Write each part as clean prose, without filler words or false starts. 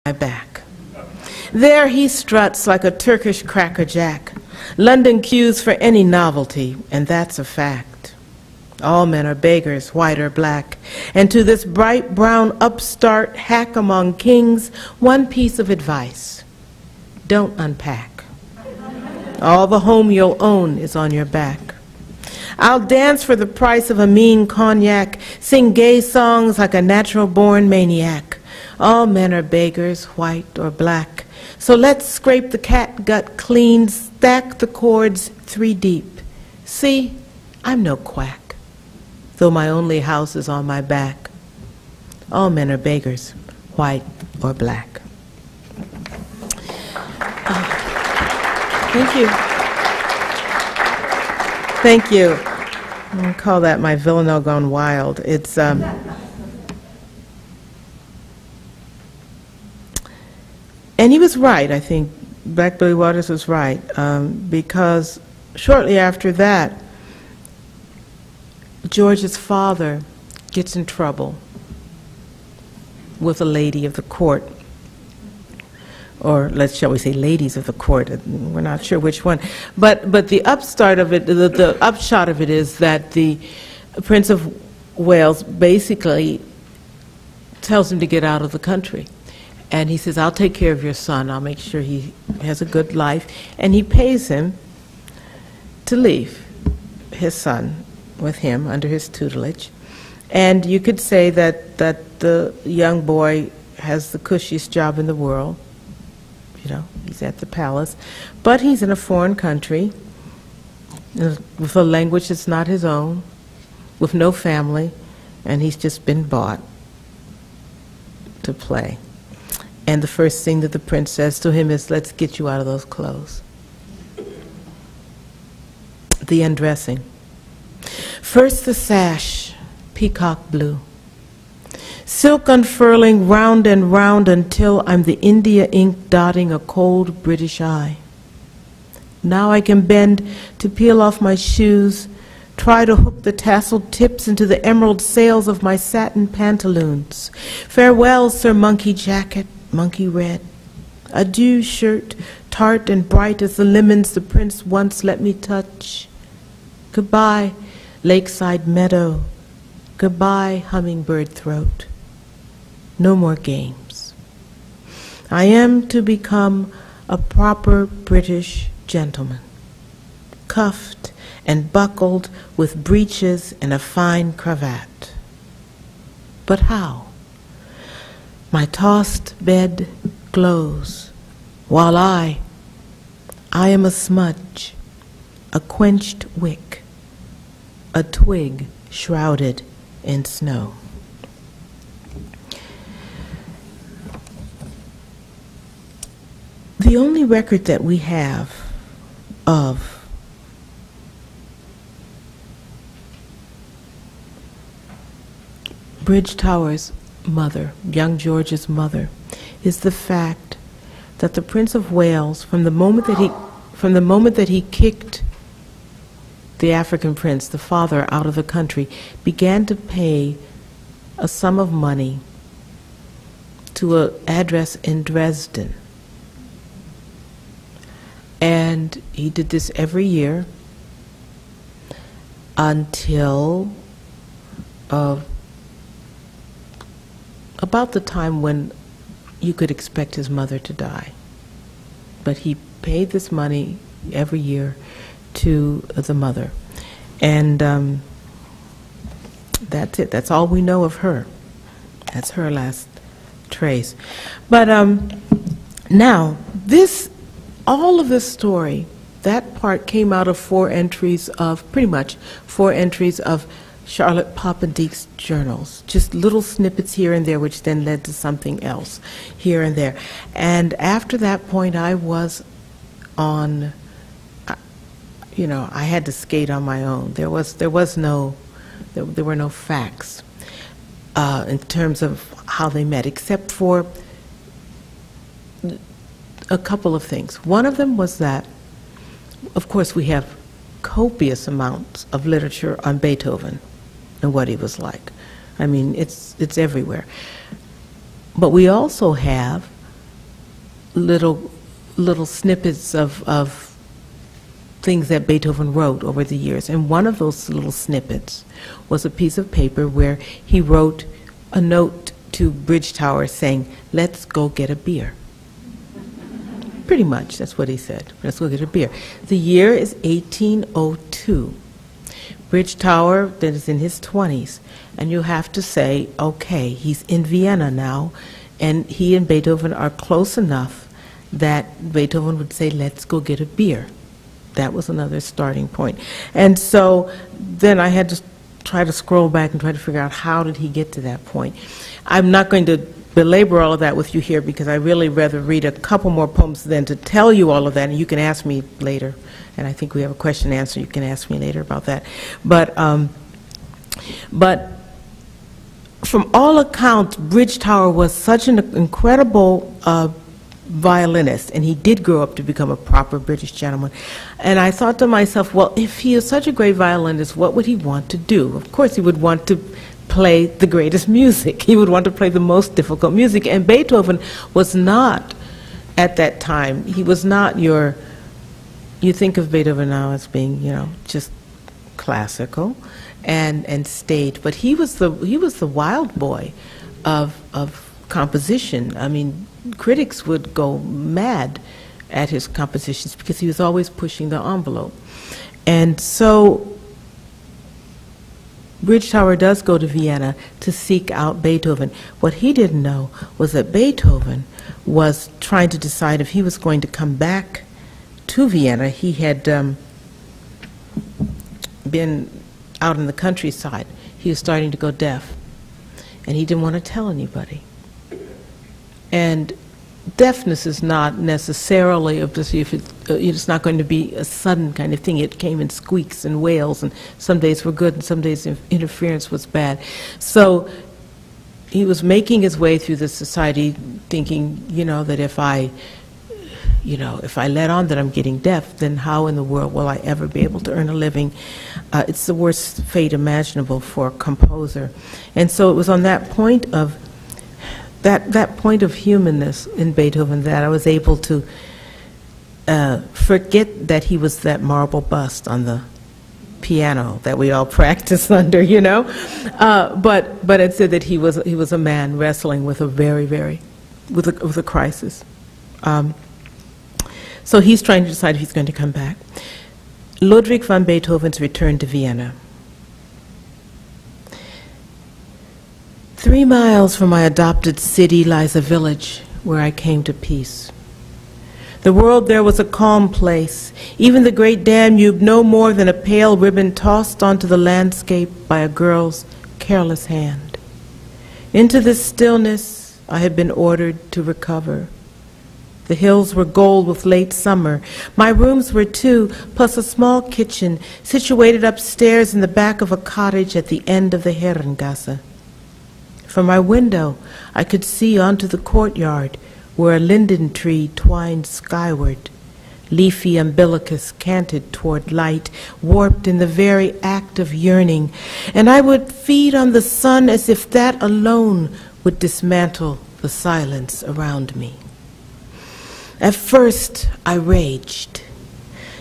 my back. There he struts like a Turkish crackerjack. London queues for any novelty, and that's a fact. All men are beggars, white or black, and to this bright brown upstart hack among kings, one piece of advice: don't unpack. All the home you'll own is on your back. I'll dance for the price of a mean cognac, sing gay songs like a natural-born maniac. All men are beggars, white or black. So let's scrape the catgut clean, stack the chords 3 deep. See, I'm no quack, though my only house is on my back. All men are beggars, white or black. Thank you. Thank you. I'm going to call that my Villanelle Gone Wild. It's and he was right, I think. Black Billy Waters was right, because shortly after that, George's father gets in trouble with a lady of the court, or shall we say ladies of the court. We're not sure which one. But the upstart of it, the upshot of it is that the Prince of Wales basically tells him to get out of the country. And he says, I'll take care of your son. I'll make sure he has a good life. And he pays him to leave his son with him under his tutelage. And you could say that the young boy has the cushiest job in the world. You know, he's at the palace. But he's in a foreign country with a language that's not his own, with no family, and he's just been bought to play. And the first thing that the prince says to him is, let's get you out of those clothes. The undressing. First the sash, peacock blue. Silk unfurling round and round until I'm the India ink dotting a cold British eye. Now I can bend to peel off my shoes, try to hook the tasseled tips into the emerald sails of my satin pantaloons. Farewell, Sir Monkey Jacket, monkey red. Adieu, shirt, tart and bright as the lemons the prince once let me touch. Goodbye, lakeside meadow. Goodbye, hummingbird throat. No more games. I am to become a proper British gentleman, cuffed and buckled with breeches and a fine cravat. But how? My tossed bed glows, while I am a smudge, a quenched wick, a twig shrouded in snow. The only record that we have of Bridgetower's mother, young George's mother, is the fact that the Prince of Wales, from the moment that he kicked the African prince, the father, out of the country, began to pay a sum of money to an address in Dresden. And he did this every year until about the time when you could expect his mother to die. But he paid this money every year to the mother. And that's it. That's all we know of her. That's her last trace. But now, all of this story, that part came out of pretty much four entries of Charlotte Poppendiek's journals, just little snippets here and there, which then led to something else here and there. And after that point, I was on, you know, I had to skate on my own. There were no facts in terms of how they met, except for a couple of things. One of them was that, of course, we have copious amounts of literature on Beethoven and what he was like. I mean, it's everywhere. But we also have little snippets of things that Beethoven wrote over the years. And one of those little snippets was a piece of paper where he wrote a note to Bridgetower saying, "Let's go get a beer." Pretty much, that's what he said. Let's go get a beer. The year is 1802. Bridgetower, that is in his 20s, and you have to say, okay, he's in Vienna now, and he and Beethoven are close enough that Beethoven would say, "Let's go get a beer." That was another starting point. And so then I had to try to scroll back and try to figure out how did he get to that point. I'm not going to belabor all of that with you here because I really rather read a couple more poems than to tell you all of that, and you can ask me later. And I think we have a question and answer. You can ask me later about that. But from all accounts, Bridgetower was such an incredible violinist, and he did grow up to become a proper British gentleman. And I thought to myself, well, if he is such a great violinist, what would he want to do? Of course, he would want to play the greatest music. He would want to play the most difficult music. And Beethoven was not, at that time, he was not your, you think of Beethoven now as being, you know, just classical and staid, but he was the wild boy of composition. I mean, critics would go mad at his compositions because he was always pushing the envelope. And so Bridgetower does go to Vienna to seek out Beethoven. What he didn't know was that Beethoven was trying to decide if he was going to come back to Vienna. He had been out in the countryside. He was starting to go deaf, and he didn't want to tell anybody. And deafness is not necessarily, it's not going to be a sudden kind of thing. It came in squeaks and wails, and some days were good and some days interference was bad. So he was making his way through the society thinking, you know, that if I let on that I'm getting deaf, then how in the world will I ever be able to earn a living? It's the worst fate imaginable for a composer. And so it was on that point of that point of humanness in Beethoven that I was able to forget that he was that marble bust on the piano that we all practice under, you know. But it said that he was a man wrestling with a with a crisis. So he's trying to decide if he's going to come back. Ludwig van Beethoven's return to Vienna. 3 miles from my adopted city lies a village where I came to peace. The world there was a calm place, even the great Danube no more than a pale ribbon tossed onto the landscape by a girl's careless hand. Into this stillness I had been ordered to recover. The hills were gold with late summer. My rooms were 2, plus a small kitchen situated upstairs in the back of a cottage at the end of the Herrengasse. From my window, I could see onto the courtyard where a linden tree twined skyward. Leafy umbilicus canted toward light, warped in the very act of yearning, and I would feed on the sun as if that alone would dismantle the silence around me. At first, I raged.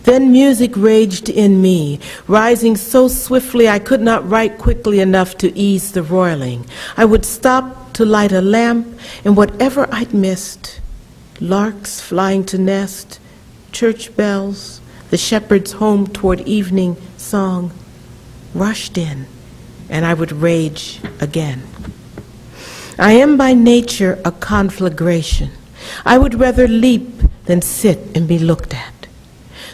Then music raged in me, rising so swiftly I could not write quickly enough to ease the roiling. I would stop to light a lamp, and whatever I'd missed, larks flying to nest, church bells, the shepherd's home toward evening song, rushed in, and I would rage again. I am by nature a conflagration. I would rather leap than sit and be looked at.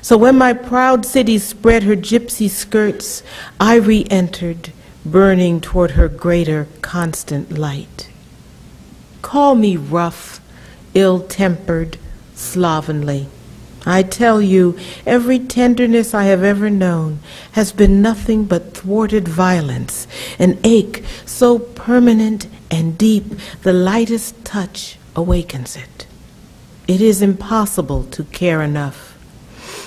So when my proud city spread her gypsy skirts, I re-entered, burning toward her greater constant light. Call me rough, ill-tempered, slovenly. I tell you, every tenderness I have ever known has been nothing but thwarted violence, an ache so permanent and deep, the lightest touch awakens it. It is impossible to care enough.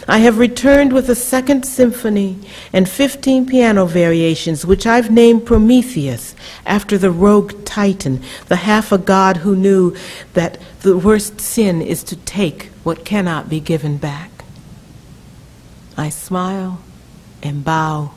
I have returned with a second symphony and 15 piano variations, which I've named Prometheus, after the rogue Titan, the half a god who knew that the worst sin is to take what cannot be given back. I smile and bow